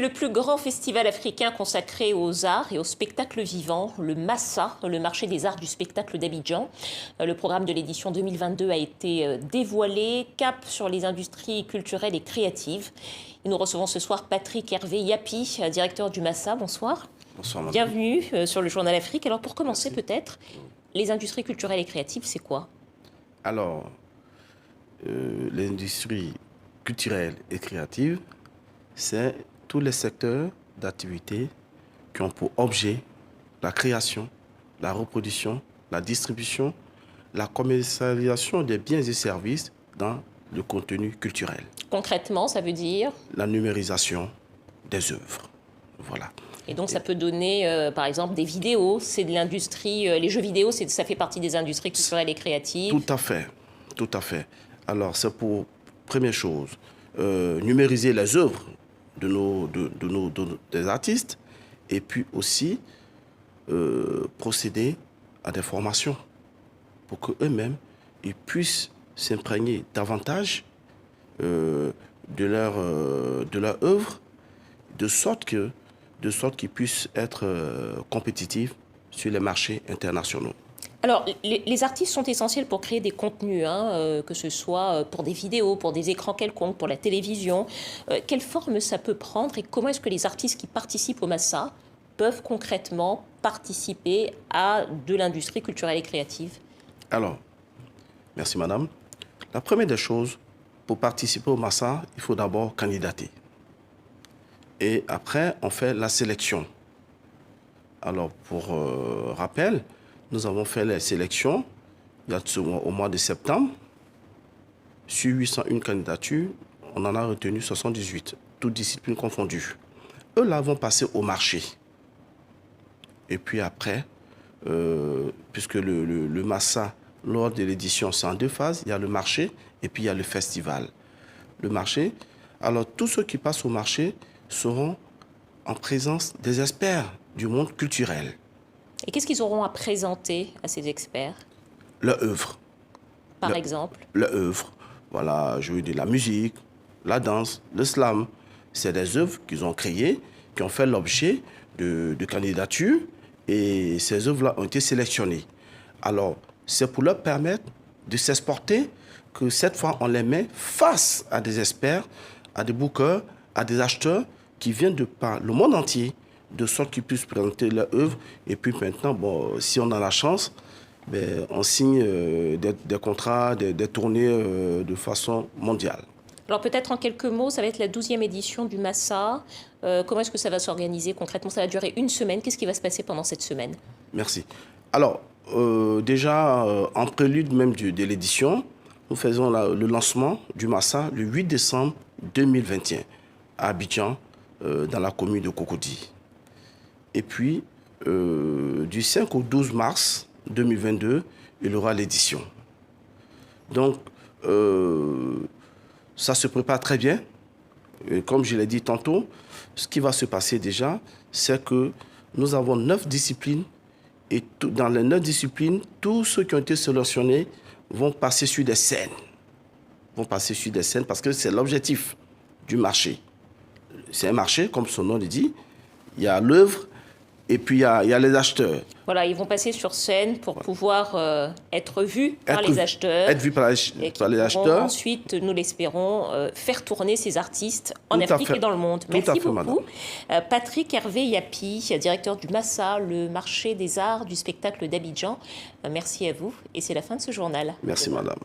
Le plus grand festival africain consacré aux arts et aux spectacles vivants, le Massa, le marché des arts du spectacle d'Abidjan. Le programme de l'édition 2022 a été dévoilé, cap sur les industries culturelles et créatives. Et nous recevons ce soir Patrick Hervé Yapi, directeur du Massa. Bonsoir. Bonsoir, madame. Bienvenue sur le Journal Afrique. Alors pour commencer peut-être, les industries culturelles et créatives, c'est quoi? Alors, l'industrie culturelle et créative, c'est tous les secteurs d'activité qui ont pour objet la création, la reproduction, la distribution, la commercialisation des biens et services dans le contenu culturel. Concrètement, ça veut dire? La numérisation des œuvres. Voilà. Et donc ça peut donner, par exemple, des vidéos. C'est de l'industrie, les jeux vidéo, ça fait partie des industries culturelles et créatives. Tout à fait, tout à fait. Alors c'est pour, première chose, numériser les œuvres des artistes et puis aussi procéder à des formations pour qu'eux-mêmes ils puissent s'imprégner davantage de leur œuvre de sorte qu'ils puissent être compétitifs sur les marchés internationaux. Alors, les artistes sont essentiels pour créer des contenus, que ce soit pour des vidéos, pour des écrans quelconques, pour la télévision. Quelle forme ça peut prendre et comment est-ce que les artistes qui participent au Massa peuvent concrètement participer à de l'industrie culturelle et créative? Alors, merci madame. La première des choses, pour participer au Massa, il faut d'abord candidater. Et après, on fait la sélection. Alors, pour rappel, nous avons fait les sélections au mois de septembre. Sur 801 candidatures, on en a retenu 78, toutes disciplines confondues. Eux là vont passer au marché. Et puis après, puisque le Massa, lors de l'édition, c'est en deux phases, il y a le marché et puis il y a le festival. Le marché, alors tous ceux qui passent au marché seront en présence des experts du monde culturel. Et qu'est-ce qu'ils auront à présenter à ces experts? Leur œuvre. Par exemple? Leur œuvre. Voilà, je veux dire la musique, la danse, le slam. C'est des œuvres qu'ils ont créées, qui ont fait l'objet de candidatures et ces œuvres-là ont été sélectionnées. Alors, c'est pour leur permettre de s'exporter que cette fois, on les met face à des experts, à des bookers, à des acheteurs qui viennent de par le monde entier, de sorte qu'ils puissent présenter leur œuvre. Et puis maintenant, bon, si on a la chance, ben, on signe des contrats, des tournées de façon mondiale. Alors peut-être en quelques mots, ça va être la 12e édition du Massa. Comment est-ce que ça va s'organiser concrètement? Ça va durer une semaine. Qu'est-ce qui va se passer pendant cette semaine? Merci. Alors, déjà, en prélude même de l'édition, nous faisons le lancement du Massa le 8 décembre 2021 à Abidjan, dans la commune de Cocody. Et puis, du 5 au 12 mars 2022, il y aura l'édition. Donc, ça se prépare très bien. Et comme je l'ai dit tantôt, ce qui va se passer déjà, c'est que nous avons 9 disciplines. Et dans les 9 disciplines, tous ceux qui ont été sélectionnés vont passer sur des scènes. Vont passer sur des scènes parce que c'est l'objectif du marché. C'est un marché, comme son nom le dit. Il y a l'œuvre et puis il y a les acheteurs. Voilà, ils vont passer sur scène pour pouvoir être vus par les acheteurs. Être vus par les acheteurs. Ensuite, nous l'espérons, faire tourner ces artistes en Afrique et dans le monde. Merci beaucoup. Patrick Hervé Yapi, directeur du Massa, le marché des arts du spectacle d'Abidjan. Merci à vous et c'est la fin de ce journal. Merci madame.